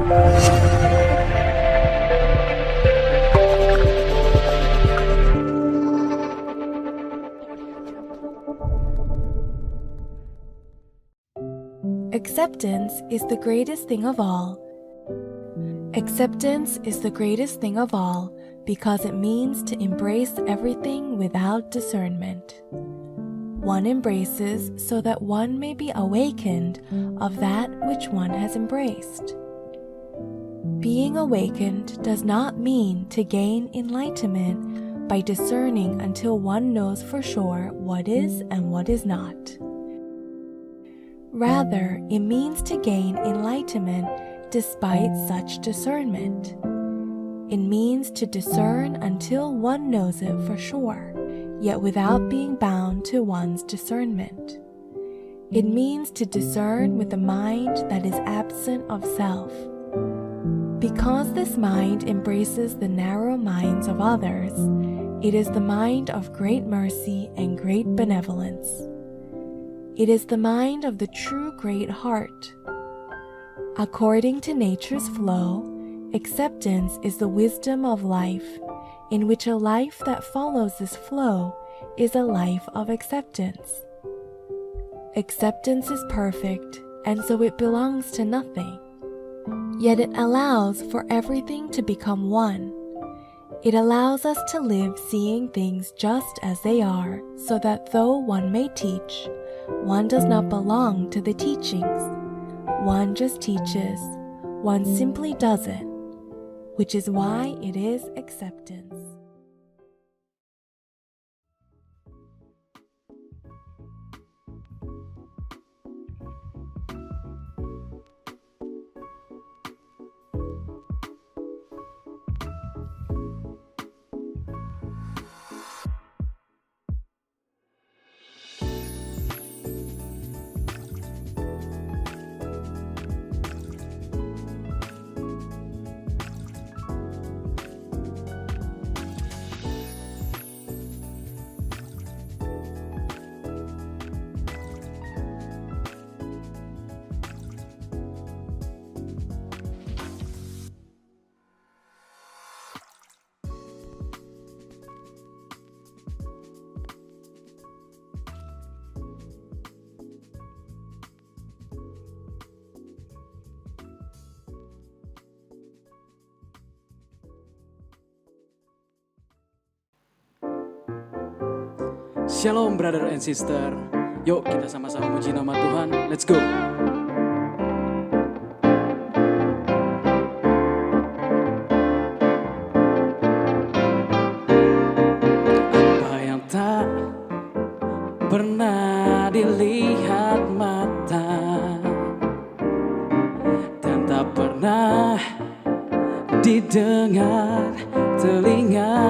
Acceptance is the greatest thing of all. Acceptance is the greatest thing of all because it means to embrace everything without discernment. One embraces so that one may be awakened of that which one has embraced. Being awakened does not mean to gain enlightenment by discerning until one knows for sure what is and what is not. Rather, it means to gain enlightenment despite such discernment. It means to discern until one knows it for sure, yet without being bound to one's discernment. It means to discern with a mind that is absent of self. Because this mind embraces the narrow minds of others, it is the mind of great mercy and great benevolence. It is the mind of the true great heart. According to nature's flow, acceptance is the wisdom of life, in which a life that follows this flow is a life of acceptance. Acceptance is perfect, and so it belongs to nothing. Yet it allows for everything to become one. It allows us to live seeing things just as they are, so that though one may teach, one does not belong to the teachings. One just teaches, one simply does it, which is why it is acceptance. Shalom brother and sister. Yuk kita sama-sama puji nama Tuhan. Let's go. Apa yang tak pernah dilihat mata dan tak pernah didengar telinga,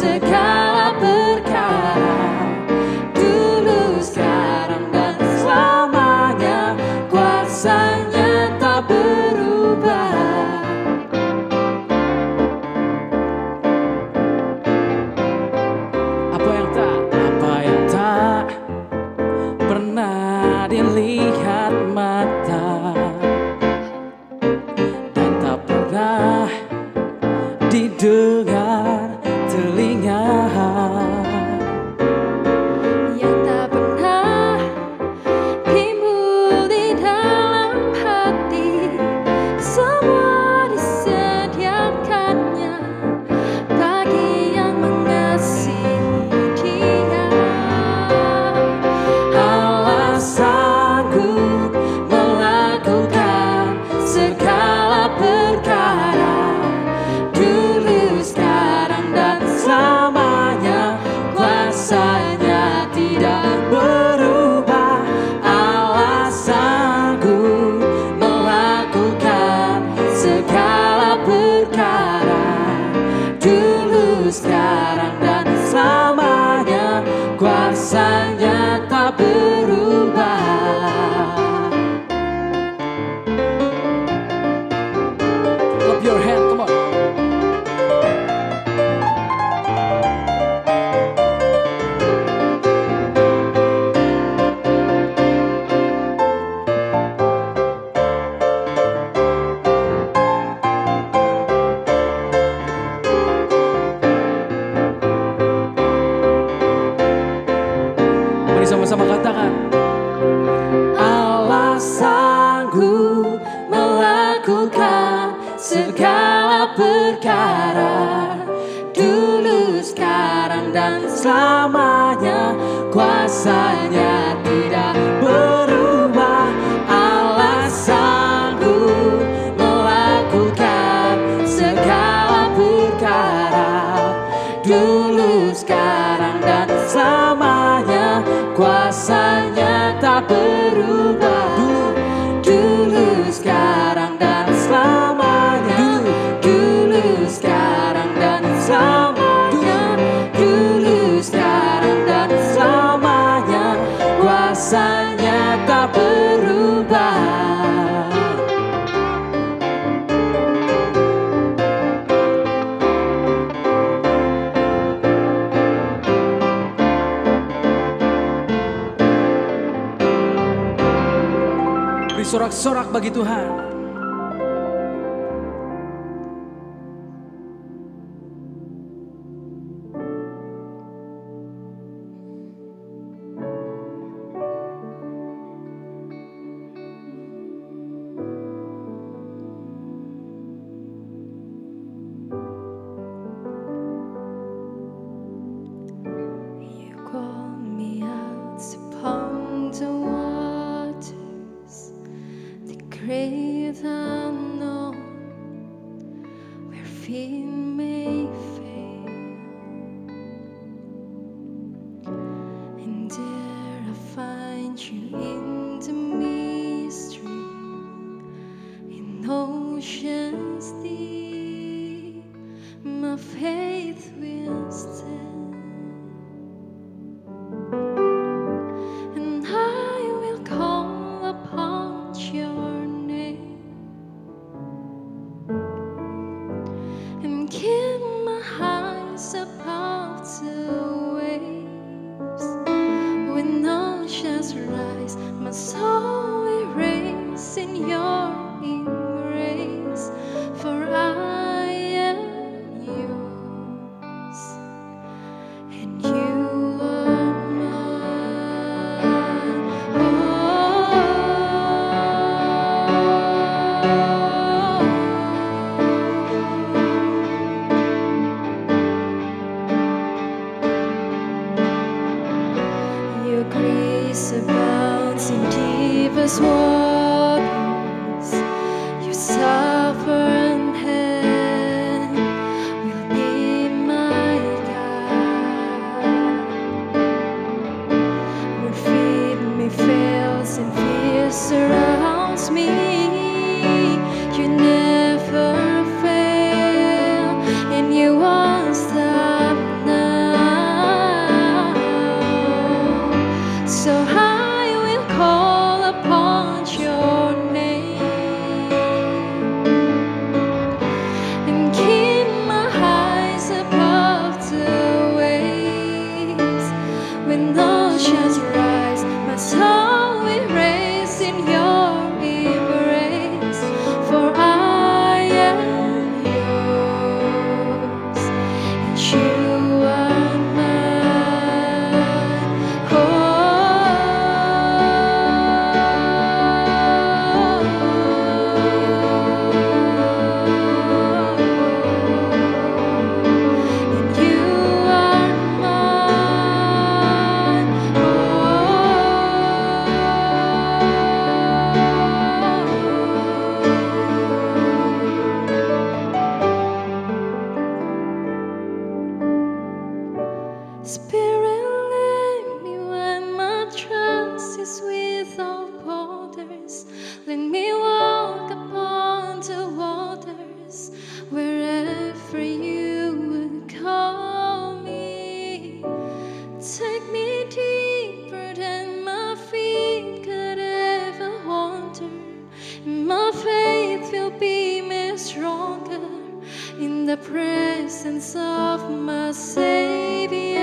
segala sekarang dan selamanya, kuasanya tak berubah. Clap your hand, come on. Mari sama-sama katakan. Allah sanggup melakukan segala perkara, dulu, sekarang, dan selamanya, kuasanya tidak berubah. Allah sanggup melakukan segala perkara, dulu, sekarang, dan selamanya, kuasanya tak berubah. Dulu, sekarang, dan selamanya, dulu, sekarang, dan selamanya, dulu, sekarang, dan selamanya, kuasanya tak berubah. Beri sorak-sorak bagi Tuhan. You call me out upon the waters, the great unknown, where feet may fail, and there I find you in the mystery, in oceans deep, my faith will stand. And I will call upon your name and keep my eyes above the waves. When oceans rise, my soul will raise in your embrace, for I am yours and you are mine. Your grace abounds in deepest waters. Your sovereign hand will be my guide. Where feet may fails and fear surrounds me, you never fail, and you won't stop now. So I will call upon your name and keep my eyes above the waves. When oceans rise, my soul will raise in your embrace, for I am yours and you are mine. And you are mine. Spirit, lead me when my trust is without borders. Let me walk upon the waters wherever you would call me. presence of my Savior.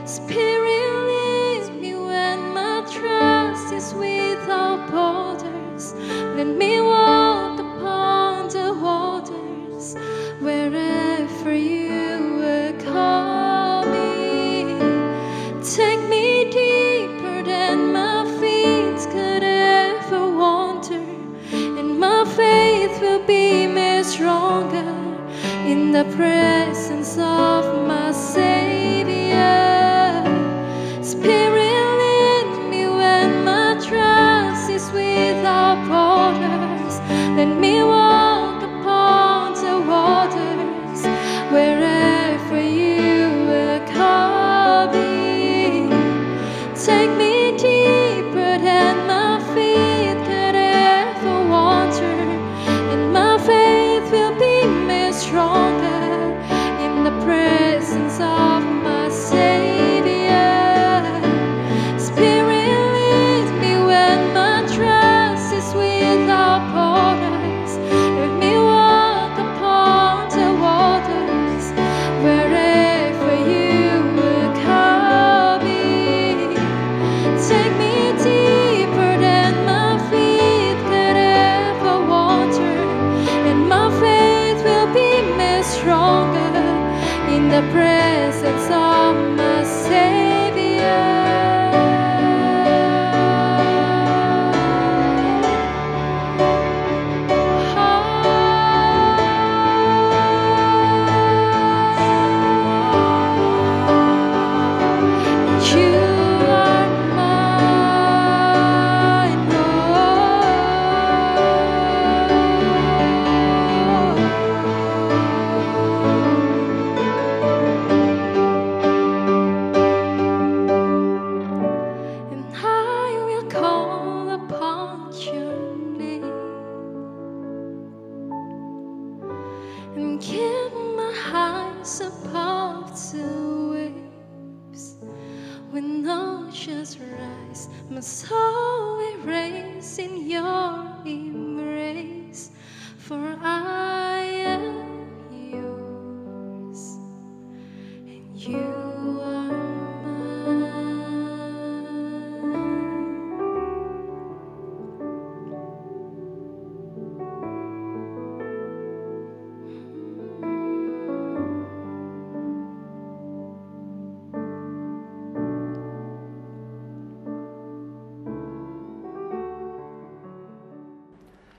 Spirit leads me when my trust is without borders. Let me walk upon the waters wherever you will call me. Take me deeper than my feet could ever wander, and my faith will be made stronger in the presence of my Savior. Spirit lead me when my trust is without borders. Let me walk upon the waters wherever you will call me. Take me deeper than my feet could ever wander, and my faith will be made stronger in the presence of my Savior. Spirit lead me when my trust is without borders. Let me walk upon the waters wherever you will call me. Take me deeper than my feet could ever wander, and my faith will be made stronger in the presence of my Savior. You are mine, and I will call upon your name and keep my eyes above the waves. When oceans rise, my soul will raise in your embrace, for I am yours and you are mine.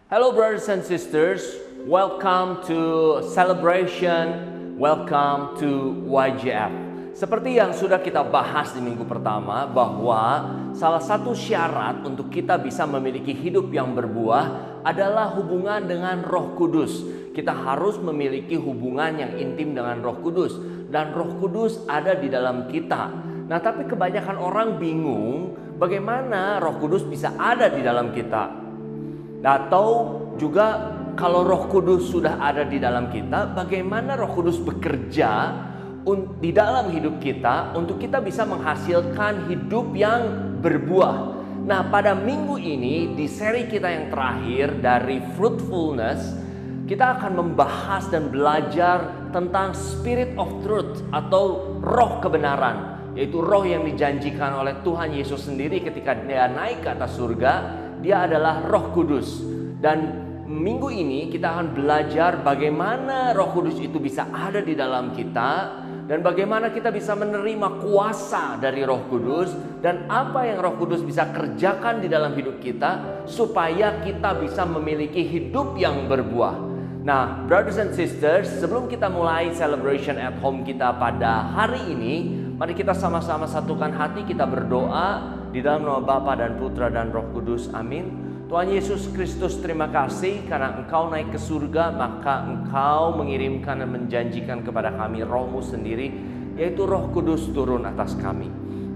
Hello brothers and sisters, welcome to celebration, welcome to YJF. Seperti yang sudah kita bahas di minggu pertama, bahwa salah satu syarat untuk kita bisa memiliki hidup yang berbuah adalah hubungan dengan Roh Kudus. Kita harus memiliki hubungan yang intim dengan Roh Kudus, dan Roh Kudus ada di dalam kita. Nah, tapi kebanyakan orang bingung bagaimana Roh Kudus bisa ada di dalam kita. Atau juga kalau Roh Kudus sudah ada di dalam kita, bagaimana Roh Kudus bekerja di dalam hidup kita untuk kita bisa menghasilkan hidup yang berbuah. Nah, pada minggu ini di seri kita yang terakhir dari Fruitfulness, kita akan membahas dan belajar tentang Spirit of Truth atau Roh Kebenaran, yaitu roh yang dijanjikan oleh Tuhan Yesus sendiri ketika Dia naik ke atas surga. Dia adalah Roh Kudus. Dan minggu ini kita akan belajar bagaimana Roh Kudus itu bisa ada di dalam kita, dan bagaimana kita bisa menerima kuasa dari Roh Kudus, dan apa yang Roh Kudus bisa kerjakan di dalam hidup kita supaya kita bisa memiliki hidup yang berbuah. Nah, brothers and sisters, sebelum kita mulai celebration at home kita pada hari ini, mari kita sama-sama satukan hati, kita berdoa di dalam nama Bapa dan Putra dan Roh Kudus. Amin. Tuhan Yesus Kristus, terima kasih karena Engkau naik ke surga, maka Engkau mengirimkan dan menjanjikan kepada kami Roh-Mu sendiri, yaitu Roh Kudus turun atas kami.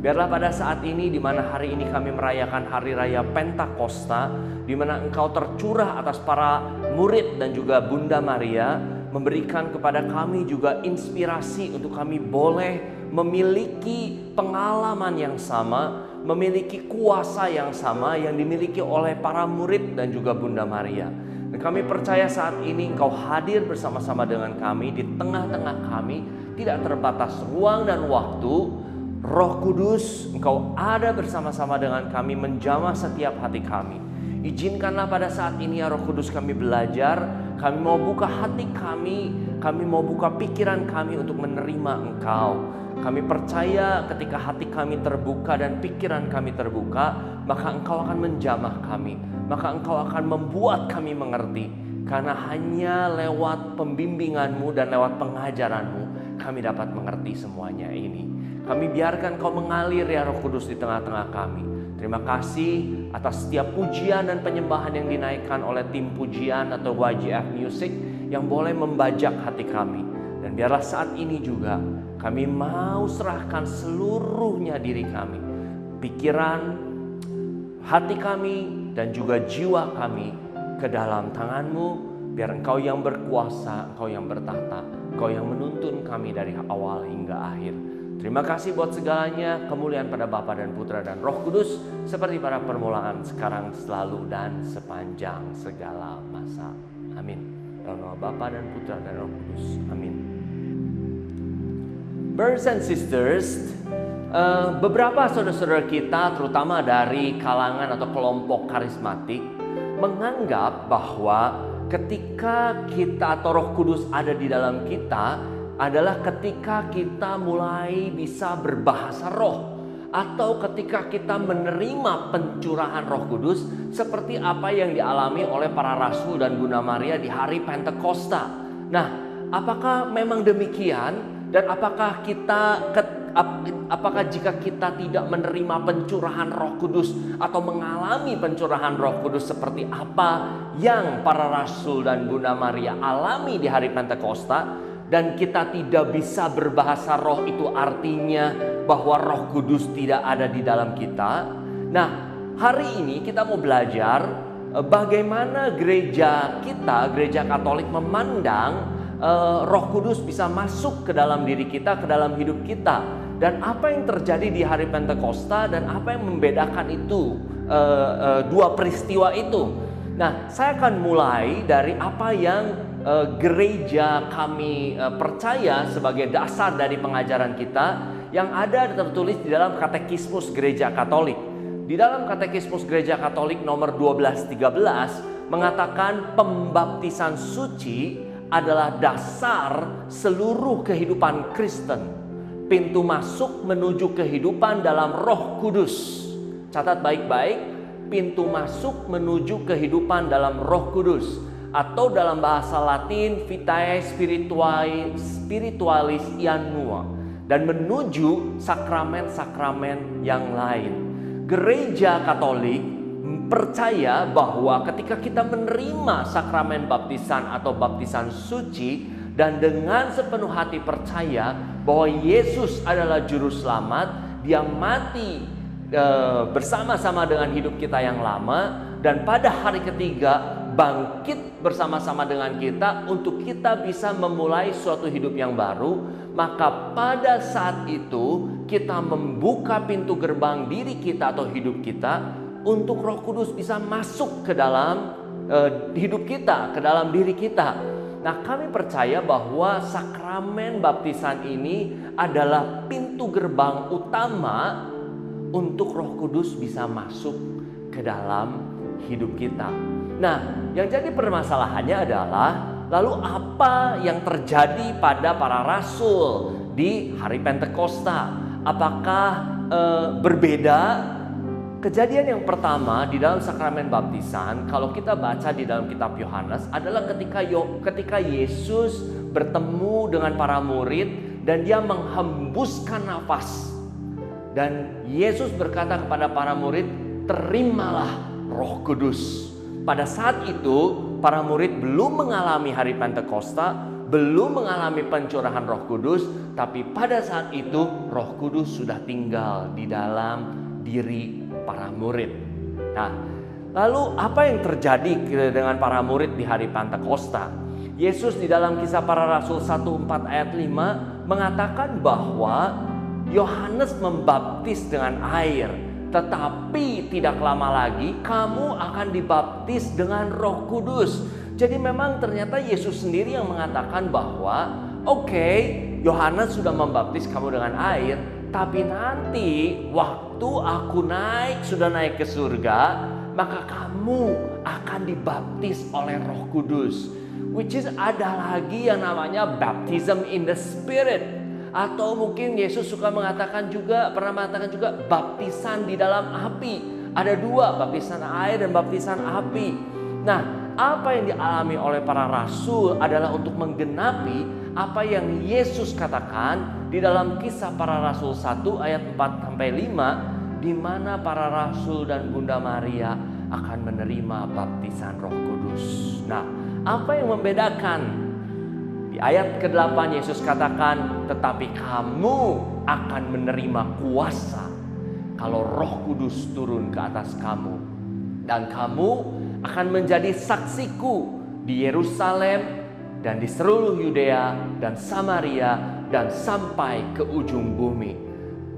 Biarlah pada saat ini, di mana hari ini kami merayakan Hari Raya Pentakosta, di mana Engkau tercurah atas para murid dan juga Bunda Maria, memberikan kepada kami juga inspirasi untuk kami boleh memiliki pengalaman yang sama, memiliki kuasa yang sama yang dimiliki oleh para murid dan juga Bunda Maria. Dan Dan kami percaya saat ini Engkau hadir bersama-sama dengan kami, di tengah-tengah kami, tidak terbatas ruang dan waktu. Roh Kudus, Engkau ada bersama-sama dengan kami, menjamah setiap hati kami. Izinkanlah pada saat ini ya Roh Kudus, kami belajar, kami mau buka hati kami mau buka pikiran kami untuk menerima Engkau. Kami percaya ketika hati kami terbuka dan pikiran kami terbuka, maka Engkau akan menjamah kami, maka Engkau akan membuat kami mengerti. Karena hanya lewat pembimbingan-Mu dan lewat pengajaran-Mu kami dapat mengerti semuanya ini. Kami biarkan Kau mengalir ya Roh Kudus di tengah-tengah kami. Terima kasih atas setiap pujian dan penyembahan yang dinaikkan oleh tim pujian atau YGF Music yang boleh membajak hati kami. Dan biarlah saat ini juga kami mau serahkan seluruhnya diri kami, pikiran, hati kami, dan juga jiwa kami ke dalam tangan-Mu. Biar Engkau yang berkuasa, Engkau yang bertahta, Engkau yang menuntun kami dari awal hingga akhir. Terima kasih buat segalanya. Kemuliaan pada Bapa dan Putra dan Roh Kudus, seperti pada permulaan, sekarang, selalu, dan sepanjang segala masa. Amin. Dalam nama Bapa dan Putra dan Roh Kudus. Amin. Brothers and sisters, beberapa saudara-saudara kita, terutama dari kalangan atau kelompok karismatik, menganggap bahwa ketika kita atau Roh Kudus ada di dalam kita adalah ketika kita mulai bisa berbahasa roh, atau ketika kita menerima pencurahan Roh Kudus seperti apa yang dialami oleh para rasul dan Bunda Maria di hari Pentakosta. Nah, apakah memang demikian? Dan apakah jika kita tidak menerima pencurahan Roh Kudus atau mengalami pencurahan Roh Kudus seperti apa yang para rasul dan Bunda Maria alami di hari Pentakosta, dan kita tidak bisa berbahasa roh, itu artinya bahwa Roh Kudus tidak ada di dalam kita? Nah, hari ini kita mau belajar bagaimana gereja kita, gereja Katolik, memandang Roh Kudus bisa masuk ke dalam diri kita, ke dalam hidup kita. Dan apa yang terjadi di hari Pentakosta dan apa yang membedakan itu, dua peristiwa itu. Nah, saya akan mulai dari apa yang gereja kami percaya sebagai dasar dari pengajaran kita yang ada tertulis di dalam Katekismus Gereja Katolik. Di dalam Katekismus Gereja Katolik nomor 1213 mengatakan pembaptisan suci adalah dasar seluruh kehidupan Kristen. Pintu masuk menuju kehidupan dalam Roh Kudus. Catat baik-baik, pintu masuk menuju kehidupan dalam Roh Kudus. Atau dalam bahasa Latin Vitae Spiritualis Iannua, dan menuju sakramen-sakramen yang lain. Gereja Katolik percaya bahwa ketika kita menerima sakramen baptisan atau baptisan suci dan dengan sepenuh hati percaya bahwa Yesus adalah juru selamat, Dia mati bersama-sama dengan hidup kita yang lama, dan pada hari ketiga bangkit bersama-sama dengan kita untuk kita bisa memulai suatu hidup yang baru. Maka pada saat itu kita membuka pintu gerbang diri kita atau hidup kita untuk Roh Kudus bisa masuk ke dalam hidup kita, ke dalam diri kita. Nah, kami percaya bahwa sakramen baptisan ini adalah pintu gerbang utama untuk Roh Kudus bisa masuk ke dalam hidup kita. Nah, yang jadi permasalahannya adalah lalu apa yang terjadi pada para rasul di hari Pentakosta? Apakah berbeda? Kejadian yang pertama di dalam sakramen baptisan, kalau kita baca di dalam kitab Yohanes, adalah ketika Yesus bertemu dengan para murid dan Dia menghembuskan nafas. Dan Yesus berkata kepada para murid, terimalah Roh Kudus. Pada saat itu para murid belum mengalami hari Pentakosta, belum mengalami pencurahan Roh Kudus, tapi pada saat itu Roh Kudus sudah tinggal di dalam diri para murid. Nah, lalu apa yang terjadi dengan para murid di hari Pentakosta? Yesus di dalam Kisah Para Rasul 1:4 ayat 5 mengatakan bahwa Yohanes membaptis dengan air, tetapi tidak lama lagi kamu akan dibaptis dengan Roh Kudus. Jadi memang ternyata Yesus sendiri yang mengatakan bahwa oke, Yohanes sudah membaptis kamu dengan air, tapi nanti waktu aku sudah naik ke surga, maka kamu akan dibaptis oleh Roh Kudus. Which is ada lagi yang namanya baptism in the Spirit. Atau mungkin Yesus pernah mengatakan juga baptisan di dalam api. Ada dua, baptisan air dan baptisan api. Nah, apa yang dialami oleh para rasul adalah untuk menggenapi apa yang Yesus katakan di dalam Kisah Para Rasul 1 ayat 4-5, di mana para rasul dan Bunda Maria akan menerima baptisan Roh Kudus. Nah, apa yang membedakan? Di ayat ke-8 Yesus katakan, tetapi kamu akan menerima kuasa kalau Roh Kudus turun ke atas kamu, dan kamu akan menjadi saksiku di Yerusalem dan di seluruh Yudea dan Samaria dan sampai ke ujung bumi.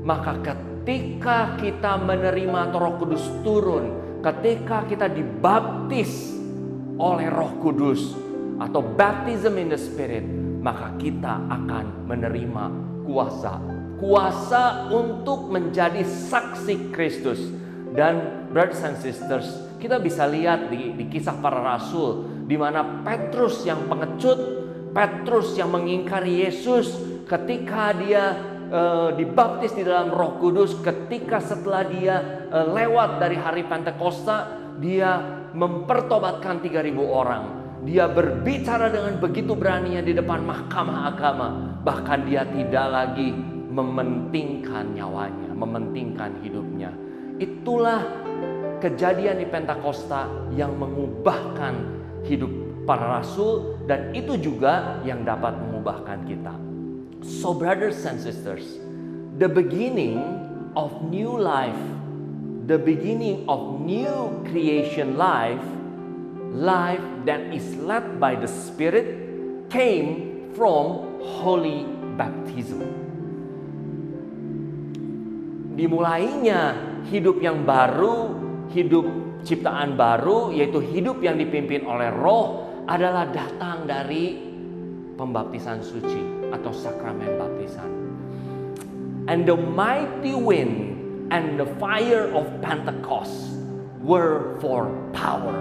Maka ketika kita menerima Roh Kudus turun, ketika kita dibaptis oleh Roh Kudus atau baptism in the Spirit, maka kita akan menerima kuasa untuk menjadi saksi Kristus. Dan brothers and sisters, kita bisa lihat di Kisah Para Rasul, di mana Petrus yang pengecut, Petrus yang mengingkari Yesus, ketika dia dibaptis di dalam Roh Kudus, ketika setelah dia lewat dari hari Pentakosta, dia mempertobatkan 3.000 orang. Dia berbicara dengan begitu beraninya di depan mahkamah agama. Bahkan dia tidak lagi mementingkan nyawanya, mementingkan hidupnya. Itulah kejadian di Pentakosta yang mengubahkan hidup para rasul, dan itu juga yang dapat mengubahkan kita. So brothers and sisters, the beginning of new life, the beginning of new creation life that is led by the Spirit, came from holy baptism. Dimulainya hidup yang baru, hidup ciptaan baru, yaitu hidup yang dipimpin oleh Roh, adalah datang dari pembaptisan suci atau sakramen baptisan. And the mighty wind and the fire of Pentecost were for power.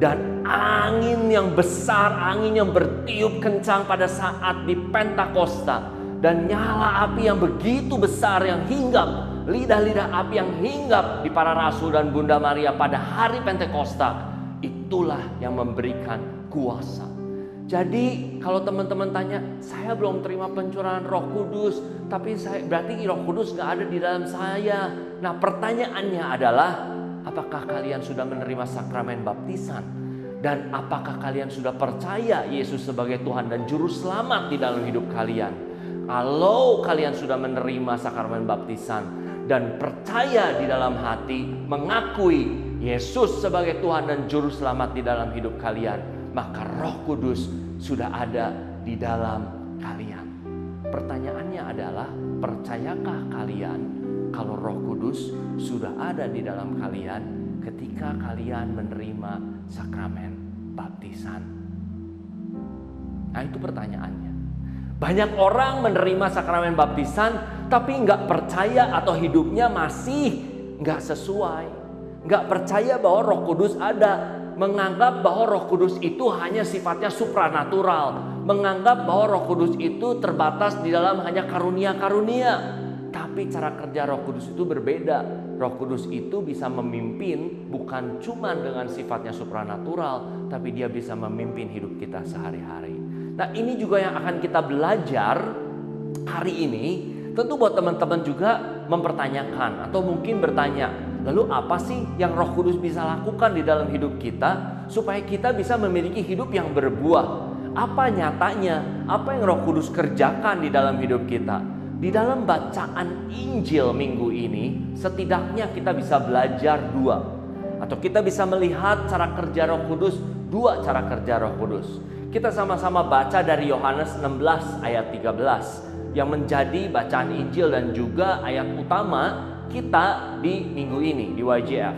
Dan angin yang besar, angin yang bertiup kencang pada saat di Pentakosta, dan nyala api yang begitu besar yang hinggap, lidah-lidah api yang hinggap di para rasul dan Bunda Maria pada hari Pentakosta, itulah yang memberikan kuasa. Jadi kalau teman-teman tanya, saya belum terima pencurahan Roh Kudus, tapi berarti Roh Kudus gak ada di dalam saya. Nah, pertanyaannya adalah, apakah kalian sudah menerima sakramen baptisan? Dan apakah kalian sudah percaya Yesus sebagai Tuhan dan Juru Selamat di dalam hidup kalian? Kalau kalian sudah menerima sakramen baptisan dan percaya di dalam hati, mengakui Yesus sebagai Tuhan dan Juru Selamat di dalam hidup kalian, maka Roh Kudus sudah ada di dalam kalian. Pertanyaannya adalah, percayakah kalian kalau Roh Kudus sudah ada di dalam kalian ketika kalian menerima sakramen baptisan? Nah, itu pertanyaannya. Banyak orang menerima sakramen baptisan tapi nggak percaya atau hidupnya masih nggak sesuai. Nggak percaya bahwa Roh Kudus ada. Menganggap bahwa Roh Kudus itu hanya sifatnya supranatural. Menganggap bahwa Roh Kudus itu terbatas di dalam hanya karunia-karunia. Tapi cara kerja Roh Kudus itu berbeda. Roh Kudus itu bisa memimpin bukan cuma dengan sifatnya supranatural, tapi dia bisa memimpin hidup kita sehari-hari. Nah, ini juga yang akan kita belajar hari ini. Tentu buat teman-teman juga mempertanyakan atau mungkin bertanya, lalu apa sih yang Roh Kudus bisa lakukan di dalam hidup kita supaya kita bisa memiliki hidup yang berbuah? Apa nyatanya? Apa yang Roh Kudus kerjakan di dalam hidup kita? Di dalam bacaan Injil minggu ini, setidaknya kita bisa belajar dua, atau kita bisa melihat cara kerja Roh Kudus, dua cara kerja Roh Kudus. Kita sama-sama baca dari Yohanes 16 ayat 13 yang menjadi bacaan Injil dan juga ayat utama kita di minggu ini di YJF.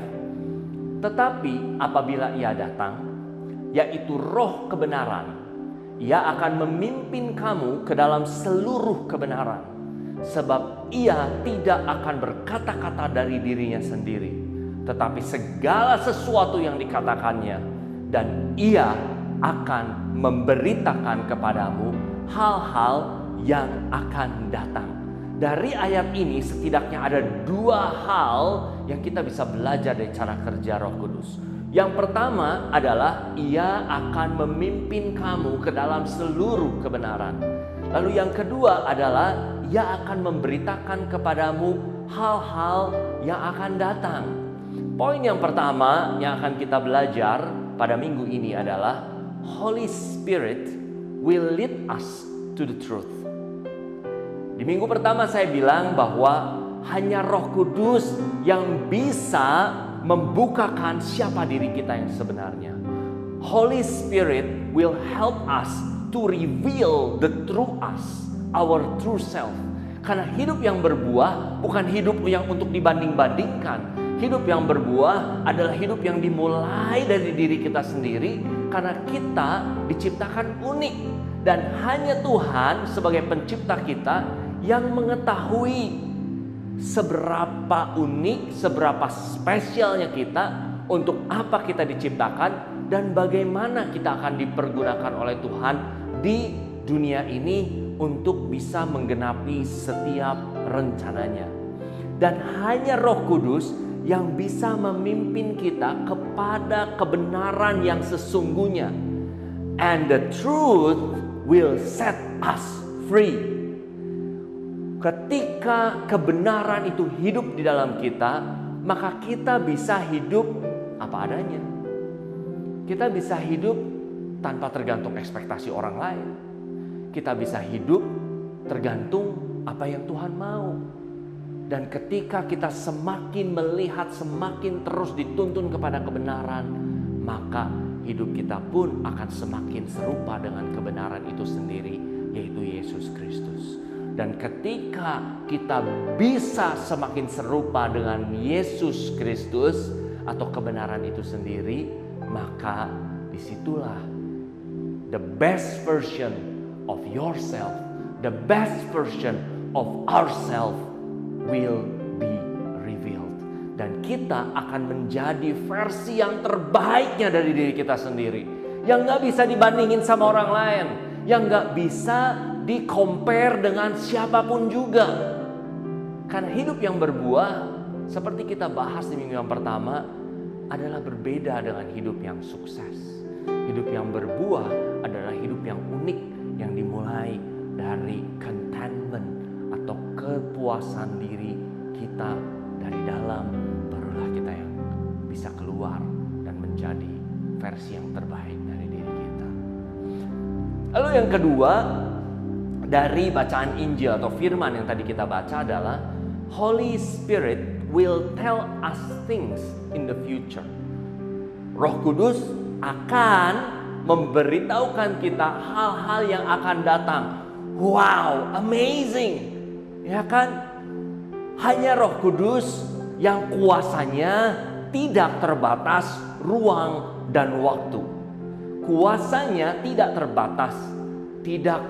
Tetapi apabila Ia datang, yaitu roh kebenaran. Ia akan memimpin kamu ke dalam seluruh kebenaran, sebab ia tidak akan berkata-kata dari dirinya sendiri, tetapi segala sesuatu yang dikatakannya, dan ia akan memberitakan kepadamu hal-hal yang akan datang. Dari ayat ini setidaknya ada 2 hal yang kita bisa belajar dari cara kerja Roh Kudus. Yang pertama adalah ia akan memimpin kamu ke dalam seluruh kebenaran. Lalu yang kedua adalah ia akan memberitakan kepadamu hal-hal yang akan datang. Poin yang pertama yang akan kita belajar pada minggu ini adalah Holy Spirit will lead us to the truth. Di minggu pertama saya bilang bahwa hanya Roh Kudus yang bisa membukakan siapa diri kita yang sebenarnya. Holy Spirit will help us to reveal the true us, our true self. Karena hidup yang berbuah bukan hidup yang untuk dibanding-bandingkan. Hidup yang berbuah adalah hidup yang dimulai dari diri kita sendiri, karena kita diciptakan unik. Dan hanya Tuhan sebagai pencipta kita yang mengetahui seberapa unik, seberapa spesialnya kita, untuk apa kita diciptakan, dan bagaimana kita akan dipergunakan oleh Tuhan di dunia ini untuk bisa menggenapi setiap rencananya. Dan hanya Roh Kudus yang bisa memimpin kita kepada kebenaran yang sesungguhnya. And the truth will set us free. Ketika kebenaran itu hidup di dalam kita, maka kita bisa hidup apa adanya. Kita bisa hidup tanpa tergantung ekspektasi orang lain. Kita bisa hidup tergantung apa yang Tuhan mau. Dan ketika kita semakin melihat, semakin terus dituntun kepada kebenaran, maka hidup kita pun akan semakin serupa dengan kebenaran itu sendiri, yaitu Yesus Kristus. Dan ketika kita bisa semakin serupa dengan Yesus Kristus atau kebenaran itu sendiri, maka disitulah the best version of yourself, the best version of ourselves will be revealed. Dan kita akan menjadi versi yang terbaiknya dari diri kita sendiri, yang gak bisa dibandingin sama orang lain, yang gak bisa di-compare dengan siapapun juga. Karena hidup yang berbuah, seperti kita bahas di minggu yang pertama, adalah berbeda dengan hidup yang sukses. Hidup yang berbuah adalah hidup yang unik, yang dimulai dari contentment atau kepuasan diri kita dari dalam, barulah kita yang bisa keluar dan menjadi versi yang terbaik dari diri kita. Lalu yang kedua, dari bacaan Injil atau firman yang tadi kita baca adalah Holy Spirit will tell us things in the future. Roh Kudus akan memberitahukan kita hal-hal yang akan datang. Wow, amazing. Ya kan? Hanya Roh Kudus yang kuasanya tidak terbatas ruang dan waktu. Kuasanya tidak terbatas, tidak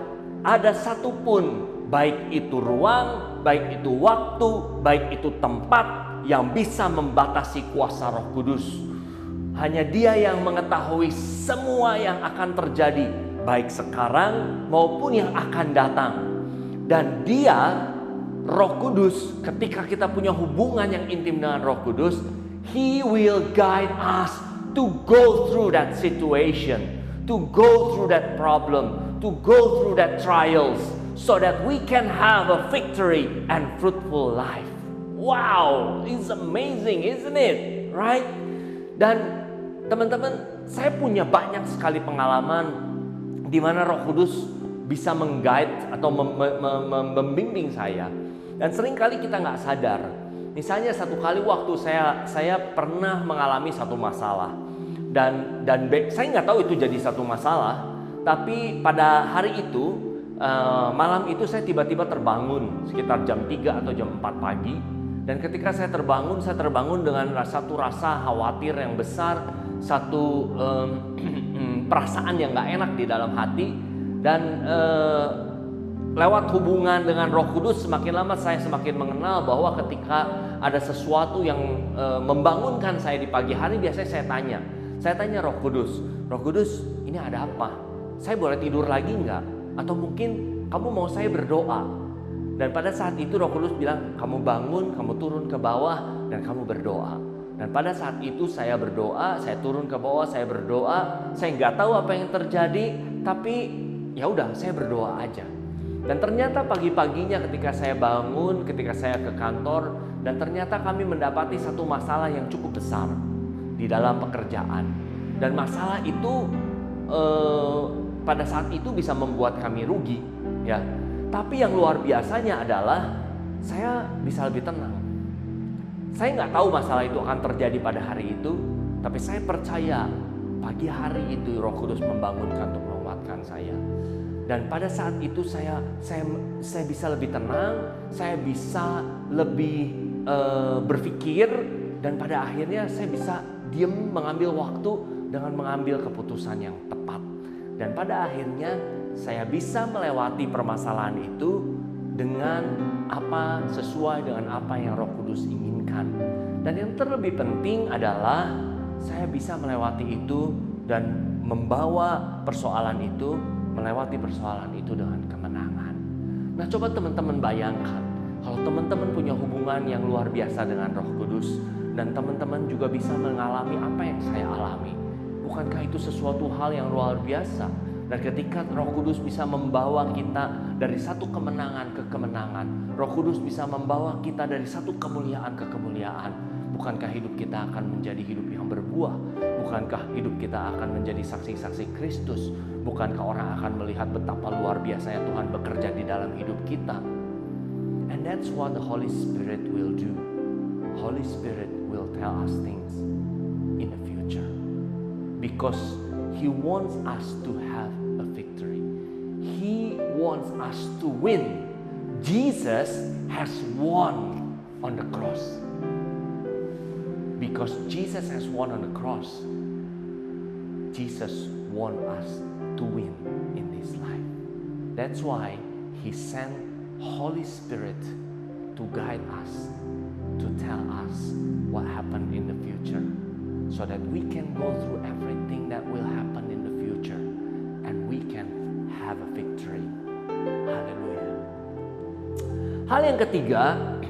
ada satupun, baik itu ruang, baik itu waktu, baik itu tempat, yang bisa membatasi kuasa Roh Kudus. Hanya Dia yang mengetahui semua yang akan terjadi, baik sekarang maupun yang akan datang. Dan Dia, Roh Kudus, ketika kita punya hubungan yang intim dengan Roh Kudus, He will guide us to go through that situation, to go through that problem, to go through that trials, so that we can have a victory and fruitful life. Wow, it's amazing, isn't it? Right? Dan teman-teman, saya punya banyak sekali pengalaman di mana Roh Kudus bisa meng-guide atau membimbing saya. Dan seringkali kita nggak sadar. Misalnya satu kali waktu saya pernah mengalami satu masalah. Dan saya nggak tahu itu jadi satu masalah. Tapi pada hari itu, malam itu saya tiba-tiba terbangun sekitar jam 3 atau jam 4 pagi. Dan ketika saya terbangun dengan satu rasa khawatir yang besar, satu perasaan yang gak enak di dalam hati. Dan lewat hubungan dengan Roh Kudus semakin lama saya semakin mengenal bahwa ketika ada sesuatu yang membangunkan saya di pagi hari, biasanya saya tanya Roh Kudus, ini ada apa? Saya boleh tidur lagi enggak? Atau mungkin kamu mau saya berdoa? Dan pada saat itu Roh Kudus bilang, kamu bangun, kamu turun ke bawah dan kamu berdoa. Dan pada saat itu saya berdoa, saya turun ke bawah, saya berdoa. Saya nggak tahu apa yang terjadi, tapi ya udah, saya berdoa aja. Dan ternyata pagi-paginya ketika saya bangun, ketika saya ke kantor, dan ternyata kami mendapati satu masalah yang cukup besar di dalam pekerjaan. Dan masalah itu pada saat itu bisa membuat kami rugi, ya. Tapi yang luar biasanya adalah saya bisa lebih tenang. Saya nggak tahu masalah itu akan terjadi pada hari itu, tapi saya percaya pagi hari itu Roh Kudus membangunkan untuk menguatkan saya. Dan pada saat itu saya bisa lebih tenang, saya bisa lebih berpikir, dan pada akhirnya saya bisa diam mengambil waktu dengan mengambil keputusan yang tepat. Dan pada akhirnya saya bisa melewati permasalahan itu dengan sesuai dengan apa yang Roh Kudus inginkan. Dan yang terlebih penting adalah saya bisa melewati itu dan membawa melewati persoalan itu dengan kemenangan. Nah, coba teman-teman bayangkan kalau teman-teman punya hubungan yang luar biasa dengan Roh Kudus dan teman-teman juga bisa mengalami apa yang saya alami. Bukankah itu sesuatu hal yang luar biasa? Dan ketika Roh Kudus bisa membawa kita dari satu kemenangan ke kemenangan, Roh Kudus bisa membawa kita dari satu kemuliaan ke kemuliaan, bukankah hidup kita akan menjadi hidup yang berbuah? Bukankah hidup kita akan menjadi saksi-saksi Kristus? Bukankah orang akan melihat betapa luar biasanya Tuhan bekerja di dalam hidup kita? And that's what the Holy Spirit will do. Holy Spirit will tell us things in the future. Because He wants us to have a victory. He wants us to win. Jesus has won on the cross. Because Jesus has won on the cross, Jesus wants us to win in this life. That's why He sent Holy Spirit to guide us, to tell us what happened in the future, so that we can go through everything that will happen in the future and we can have a victory. Haleluya. Hal yang ketiga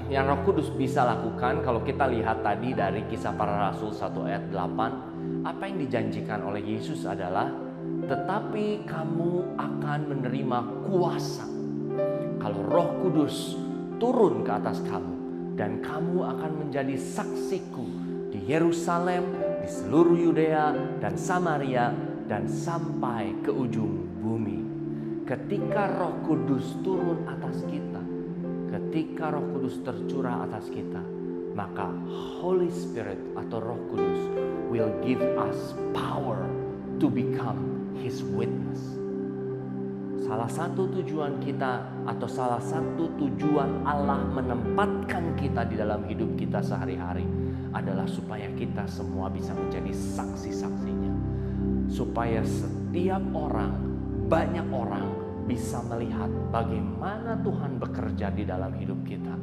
yang Roh Kudus bisa lakukan, kalau kita lihat tadi dari Kisah Para Rasul 1 ayat 8, apa yang dijanjikan oleh Yesus adalah, tetapi kamu akan menerima kuasa kalau Roh Kudus turun ke atas kamu, dan kamu akan menjadi saksiku di Yerusalem, di seluruh Yudea dan Samaria, dan sampai ke ujung bumi. Ketika Roh Kudus turun atas kita, ketika Roh Kudus tercurah atas kita, maka Holy Spirit atau Roh Kudus will give us power to become His witness. Salah satu tujuan kita atau salah satu tujuan Allah menempatkan kita di dalam hidup kita sehari-hari adalah supaya kita semua bisa menjadi saksi-saksinya. Supaya setiap orang, banyak orang bisa melihat bagaimana Tuhan bekerja di dalam hidup kita.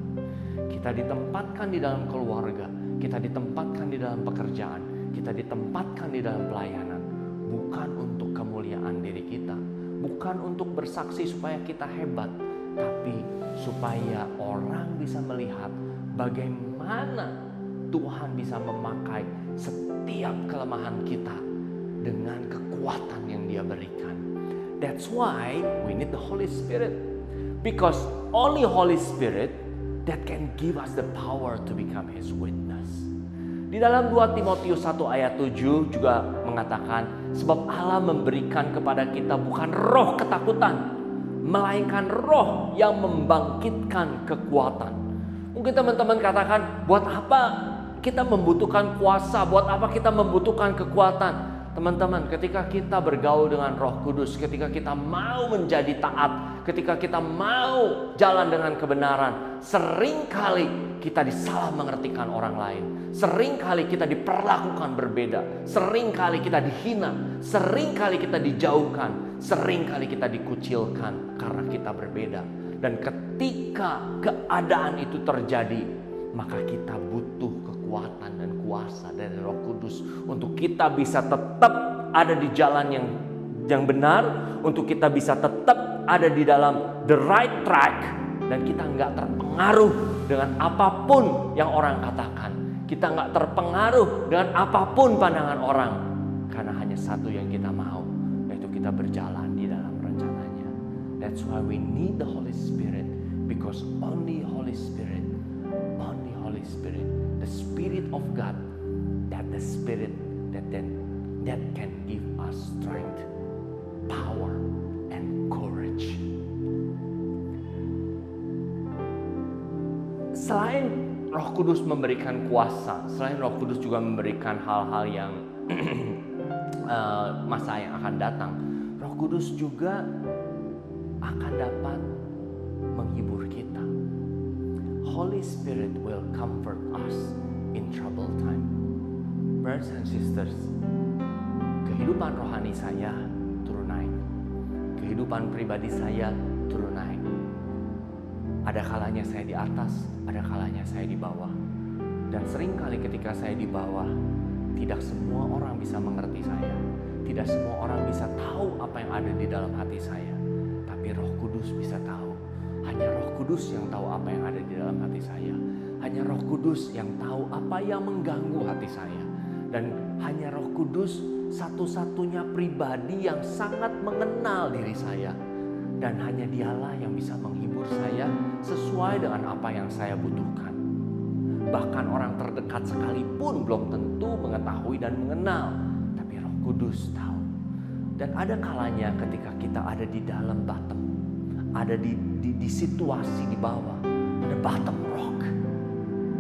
Kita ditempatkan di dalam keluarga, kita ditempatkan di dalam pekerjaan, kita ditempatkan di dalam pelayanan, bukan untuk kemuliaan diri kita, bukan untuk bersaksi supaya kita hebat, tapi supaya orang bisa melihat bagaimana Tuhan bisa memakai setiap kelemahan kita dengan kekuatan yang Dia berikan. That's why we need the Holy Spirit. Because only Holy Spirit that can give us the power to become His witness. Di dalam 2 Timotius 1 ayat 7 juga mengatakan, sebab Allah memberikan kepada kita bukan roh ketakutan, melainkan roh yang membangkitkan kekuatan. Mungkin teman-teman katakan, buat apa kita membutuhkan kuasa? Buat apa kita membutuhkan kekuatan? Teman-teman, ketika kita bergaul dengan Roh Kudus, ketika kita mau menjadi taat, ketika kita mau jalan dengan kebenaran, seringkali kita disalah mengertikan orang lain. Seringkali kita diperlakukan berbeda. Seringkali kita dihina. Seringkali kita dijauhkan. Seringkali kita dikucilkan karena kita berbeda. Dan ketika keadaan itu terjadi, maka kita butuh kekuatan dan kuasa dari Roh Kudus untuk kita bisa tetap ada di jalan yang benar, untuk kita bisa tetap ada di dalam the right track, dan kita nggak terpengaruh dengan apapun yang orang katakan. Kita nggak terpengaruh dengan apapun pandangan orang, karena hanya satu yang kita mau, yaitu kita berjalan di dalam rencananya. That's why we need the Holy Spirit, because only Holy Spirit, the Spirit of God, that the Spirit that can give us strength, power, and courage. Selain Roh Kudus memberikan kuasa, selain Roh Kudus juga memberikan hal-hal yang masa yang akan datang, Roh Kudus juga akan dapat menghibur kita. Holy Spirit will comfort us in trouble time. Brothers and sisters, kehidupan rohani saya turun naik. Kehidupan pribadi saya turun naik. Ada kalanya saya di atas, ada kalanya saya di bawah. Dan seringkali ketika saya di bawah, tidak semua orang bisa mengerti saya. Tidak semua orang bisa tahu apa yang ada di dalam hati saya. Tapi Roh Kudus bisa tahu. Hanya Roh Kudus yang tahu apa yang ada di dalam hati saya. Hanya Roh Kudus yang tahu apa yang mengganggu hati saya. Dan hanya Roh Kudus satu-satunya pribadi yang sangat mengenal diri saya. Dan hanya Dialah yang bisa menghibur saya sesuai dengan apa yang saya butuhkan. Bahkan orang terdekat sekalipun belum tentu mengetahui dan mengenal. Tapi Roh Kudus tahu. Dan ada kalanya ketika kita ada di dalam bottom, ada di situasi di bawah, ada bottom rock,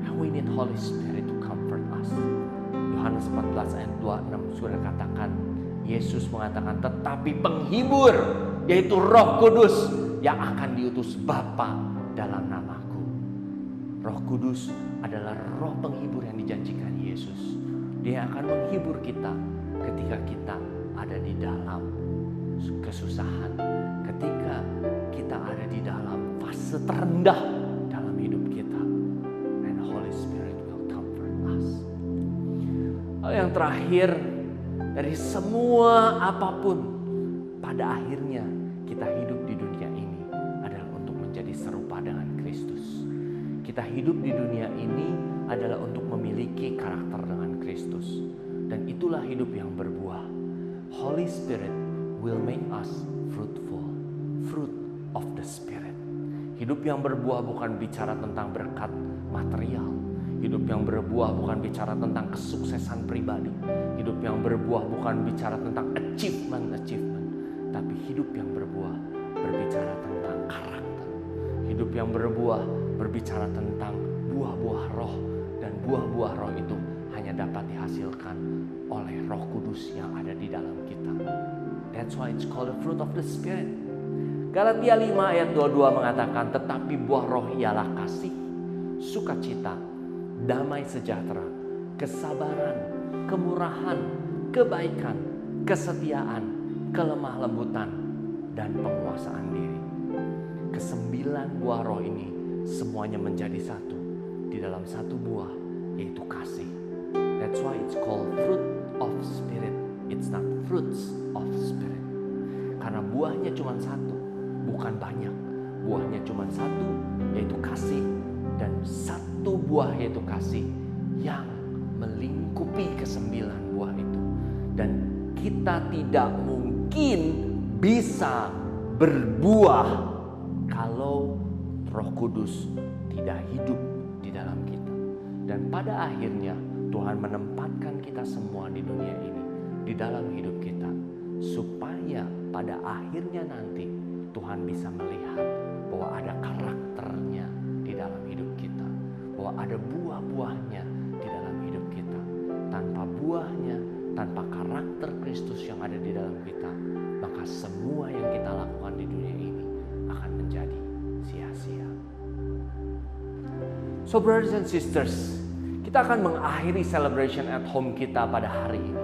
and we need Holy Spirit to comfort us. Yohanes 14 ayat 26 sudah katakan, Yesus mengatakan, tetapi penghibur, yaitu Roh Kudus yang akan diutus Bapa dalam namaku. Roh Kudus adalah roh penghibur yang dijanjikan Yesus. Dia akan menghibur kita ketika kita ada di dalam kesusahan, ketika kita ada di dalam fase terendah dalam hidup kita. And Holy Spirit will comfort us. Yang terakhir, dari semua apapun, pada akhirnya kita hidup di dunia ini adalah untuk menjadi serupa dengan Kristus. Kita hidup di dunia ini adalah untuk memiliki karakter dengan Kristus. Dan itulah hidup yang berbuah. Holy Spirit will make us fruitful. Fruit of the Spirit. Hidup yang berbuah bukan bicara tentang berkat material. Hidup yang berbuah bukan bicara tentang kesuksesan pribadi. Hidup yang berbuah bukan bicara tentang achievement. Tapi hidup yang berbuah berbicara tentang karakter. Hidup yang berbuah berbicara tentang buah-buah roh. Dan buah-buah roh itu hanya dapat dihasilkan oleh Roh Kudus yang ada di dalam kita. That's why it's called the fruit of the Spirit. Galatia 5 ayat 22 mengatakan, tetapi buah roh ialah kasih, sukacita, damai sejahtera, kesabaran, kemurahan, kebaikan, kesetiaan, kelemah lembutan, dan penguasaan diri. Kesembilan buah roh ini semuanya menjadi satu di dalam satu buah, yaitu kasih. That's why it's called fruit of Spirit. It's not fruits of Spirit. Karena buahnya cuma satu, bukan banyak. Buahnya cuma satu, yaitu kasih. Dan satu buah yaitu kasih yang melingkupi kesembilan buah itu. Dan kita tidak mungkin bisa berbuah kalau Roh Kudus tidak hidup di dalam kita. Dan pada akhirnya Tuhan menempatkan kita semua di dunia ini, di dalam hidup kita, supaya pada akhirnya nanti Tuhan bisa melihat bahwa ada karakternya di dalam hidup kita, bahwa ada buah-buahnya di dalam hidup kita. Tanpa buahnya, tanpa karakter Kristus yang ada di dalam kita, maka semua yang kita lakukan di dunia ini akan terjadi sia-sia. So brothers and sisters, kita akan mengakhiri celebration at home kita pada hari ini.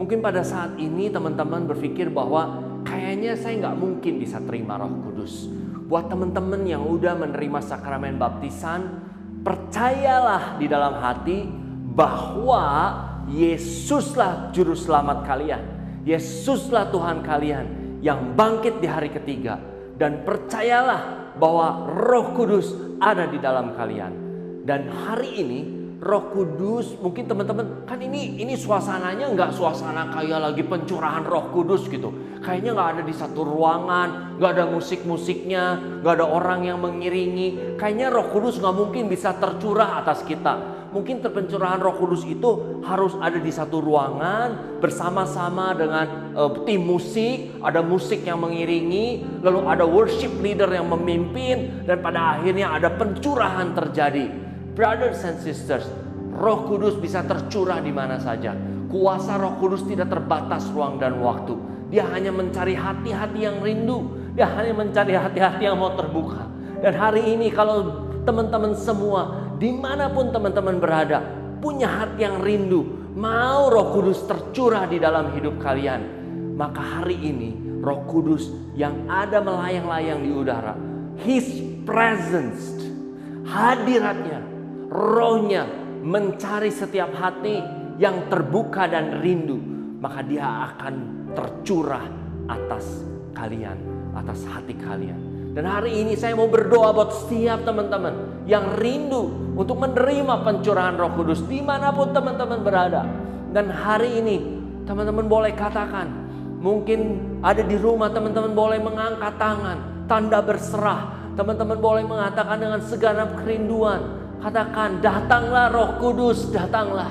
Mungkin pada saat ini teman-teman berpikir bahwa kayaknya saya nggak mungkin bisa terima Roh Kudus. Buat teman-teman yang udah menerima sakramen baptisan, percayalah di dalam hati bahwa Yesuslah juru selamat kalian. Yesuslah Tuhan kalian yang bangkit di hari ketiga. Dan percayalah bahwa Roh Kudus ada di dalam kalian. Dan hari ini Roh Kudus, mungkin teman-teman kan ini suasananya nggak suasana kayak lagi pencurahan Roh Kudus gitu. Kayaknya nggak ada di satu ruangan, nggak ada musik-musiknya, nggak ada orang yang mengiringi. Kayaknya Roh Kudus nggak mungkin bisa tercurah atas kita. Mungkin pencurahan Roh Kudus itu harus ada di satu ruangan bersama-sama dengan tim musik, ada musik yang mengiringi, lalu ada worship leader yang memimpin, dan pada akhirnya ada pencurahan terjadi. Brothers and sisters, Roh Kudus bisa tercurah di mana saja. Kuasa Roh Kudus tidak terbatas ruang dan waktu. Dia hanya mencari hati-hati yang rindu. Dia hanya mencari hati-hati yang mau terbuka. Dan hari ini kalau teman-teman semua, dimanapun teman-teman berada, punya hati yang rindu, mau Roh Kudus tercurah di dalam hidup kalian, maka hari ini Roh Kudus yang ada melayang-layang di udara, His presence, hadiratnya, Rohnya mencari setiap hati yang terbuka dan rindu, maka dia akan tercurah atas kalian, atas hati kalian. Dan hari ini saya mau berdoa buat setiap teman-teman yang rindu untuk menerima pencurahan Roh Kudus dimanapun teman-teman berada. Dan hari ini teman-teman boleh katakan, mungkin ada di rumah teman-teman boleh mengangkat tangan, tanda berserah. Teman-teman boleh mengatakan dengan segenap kerinduan, katakan, datanglah Roh Kudus, datanglah.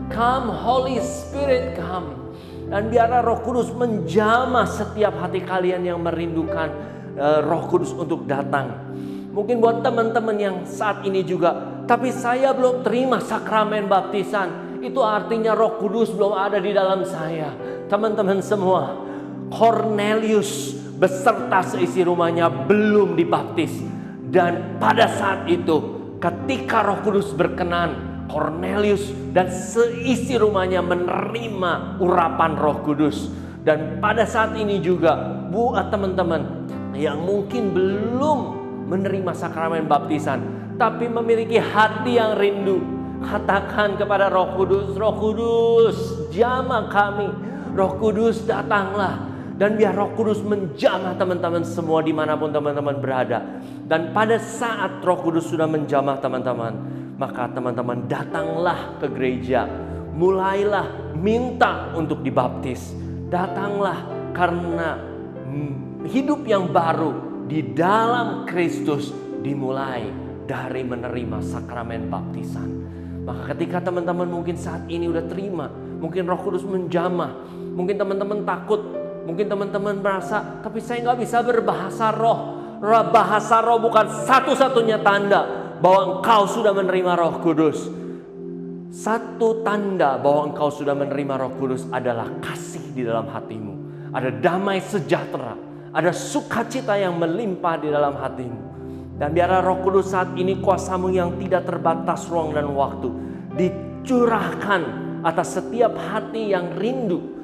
Come Holy Spirit, come. Dan biarlah Roh Kudus menjamah setiap hati kalian yang merindukan Roh Kudus untuk datang. Mungkin buat teman-teman yang saat ini juga, tapi saya belum terima sakramen baptisan, itu artinya Roh Kudus belum ada di dalam saya. Teman-teman semua, Cornelius beserta seisi rumahnya belum dibaptis. Dan pada saat itu, ketika Roh Kudus berkenan, Cornelius dan seisi rumahnya menerima urapan Roh Kudus. Dan pada saat ini juga buat teman-teman yang mungkin belum menerima sakramen baptisan, tapi memiliki hati yang rindu, katakan kepada Roh Kudus, Roh Kudus jamah kami, Roh Kudus datanglah. Dan biar Roh Kudus menjamah teman-teman semua dimanapun teman-teman berada. Dan pada saat Roh Kudus sudah menjamah teman-teman, maka teman-teman datanglah ke gereja, mulailah minta untuk dibaptis. Datanglah karena hidup yang baru di dalam Kristus dimulai dari menerima sakramen baptisan. Maka ketika teman-teman mungkin saat ini udah terima, mungkin Roh Kudus menjamah, mungkin teman-teman takut, mungkin teman-teman merasa, tapi saya nggak bisa berbahasa roh. Bahasa roh bukan satu-satunya tanda bahwa engkau sudah menerima Roh Kudus. Satu tanda bahwa engkau sudah menerima Roh Kudus adalah kasih di dalam hatimu. Ada damai sejahtera, ada sukacita yang melimpah di dalam hatimu. Dan biarlah Roh Kudus saat ini kuasamu yang tidak terbatas ruang dan waktu dicurahkan atas setiap hati yang rindu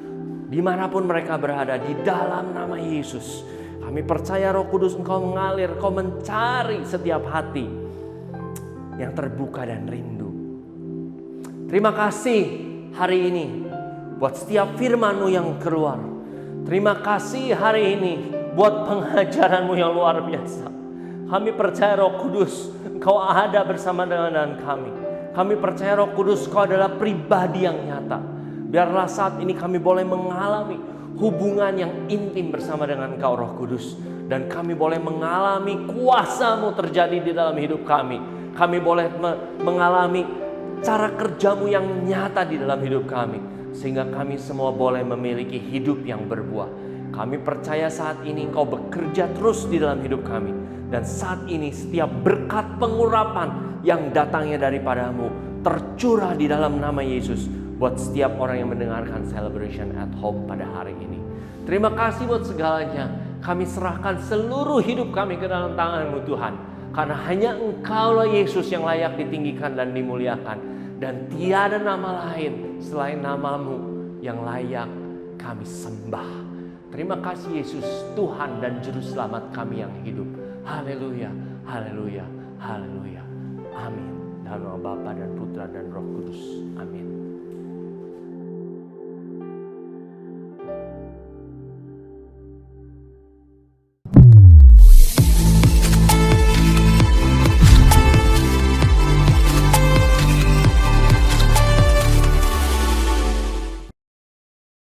dimanapun mereka berada di dalam nama Yesus. Kami percaya Roh Kudus engkau mengalir, engkau mencari setiap hati yang terbuka dan rindu. Terima kasih hari ini buat setiap firman-Mu yang keluar. Terima kasih hari ini buat pengajaran-Mu yang luar biasa. Kami percaya Roh Kudus engkau ada bersama dengan kami. Kami percaya Roh Kudus engkau adalah pribadi yang nyata. Biarlah saat ini kami boleh mengalami hubungan yang intim bersama dengan Engkau Roh Kudus. Dan kami boleh mengalami kuasa-Mu terjadi di dalam hidup kami. Kami boleh mengalami cara kerja-Mu yang nyata di dalam hidup kami. Sehingga kami semua boleh memiliki hidup yang berbuah. Kami percaya saat ini Engkau bekerja terus di dalam hidup kami. Dan saat ini setiap berkat pengurapan yang datangnya daripada-Mu tercurah di dalam nama Yesus. Buat setiap orang yang mendengarkan Celebration at Home pada hari ini. Terima kasih buat segalanya. Kami serahkan seluruh hidup kami ke dalam tangan-Mu Tuhan. Karena hanya Engkaulah Yesus yang layak ditinggikan dan dimuliakan. Dan tiada nama lain selain nama-Mu yang layak kami sembah. Terima kasih Yesus, Tuhan dan Juru Selamat kami yang hidup. Haleluya, haleluya, haleluya. Amin. Dalam nama Bapa dan Putra dan Roh Kudus. Amin.